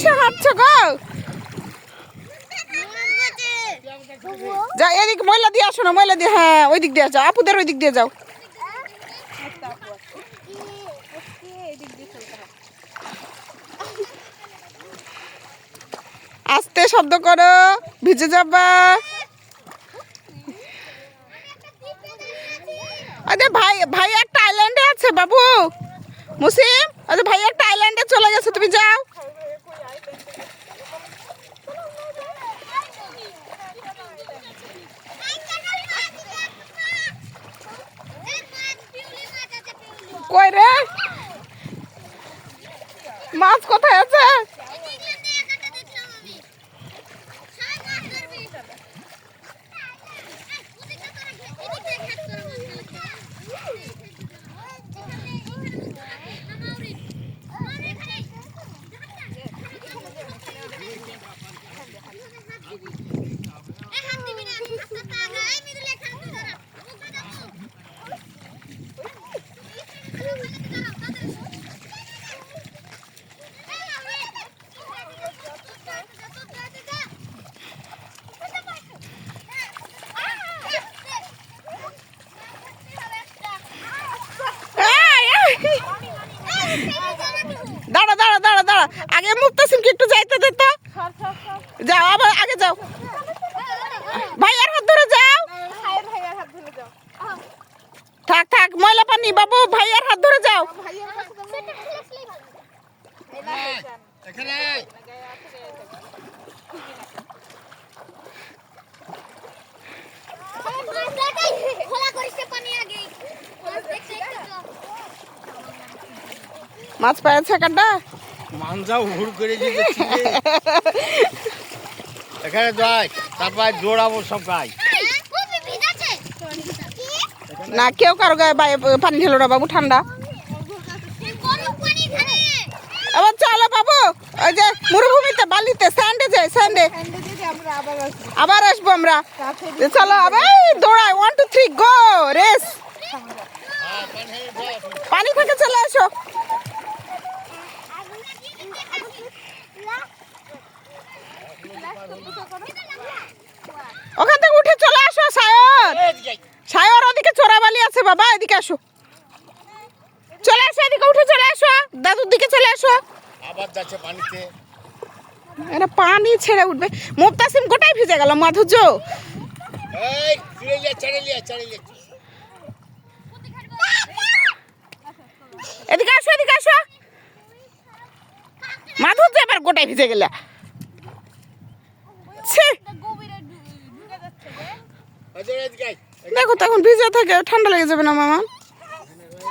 কিসে হাঁটছো গো? যা এদিক ময়লা দিয়ে আসো না, ময়লা দিয়ে, হ্যাঁ ওই দিক দিয়ে যাও, আপুদের ওই দিক দিয়ে যাও। আস্তে শব্দ করো, ভিজে যাবা। আরে ভাই, ভাই একটা আইল্যান্ডে আছে বাবু মুসিম, আরে ভাই একটা আইল্যান্ডে চলে গেছে, তুমি যাও। কই রে, মাছ কোথায় আছে? দাঁড়া দাঁড়া দাঁড়া দাঁড়া, আগে মুক্তাসিমকে একটু যাইতে দে তো। যাও, আবার আগে যাও, ভাইয়ার হাত ধরে যাও। থাক থাক, ময়লা পানি বাবু, ভাইয়ার হাত ধরে যাও। মাছ পাইছে কাটা মানজাও হুড় করে দিয়েছে এখানে যাই, তারপর দৌড়াবো সব গাই না, কেউ কারো গায়ে পানি ঢেলো না বাবু, ঠান্ডা। আবার চলো বাবু, ওই যে মরুভূমিতে বালিতে স্যান্ডে যাই, স্যান্ডে আবার আসবো আমরা। চলো আবার দৌড়াই, 1 2 3 গো, রেস। পানি থেকে চলে আসো। ওখান থেকে উঠে চলে আসো সায়র, সায়র ওদিকে চোরাবালি আছে বাবা, এদিকে আসো, চলে আসো এদিকে, উঠে চলে আসো, দাদুর দিকে চলে আসো। আবার যাচ্ছে পানিতে, এটা পানি ছেড়ে উঠবে। মুক্তাসিম গোটাই ভিজে গেল মাধুর্য। এই ছেড়ে লিয়া, ছেড়ে লিয়া, ছেড়ে লিয়া। এদিকে আসো, এদিকে আসো, মাধুর্য এবার গোটাই ভিজে গেল। দেখো তখন ভিজে থাকে, ঠান্ডা লেগে যাবে না মামা।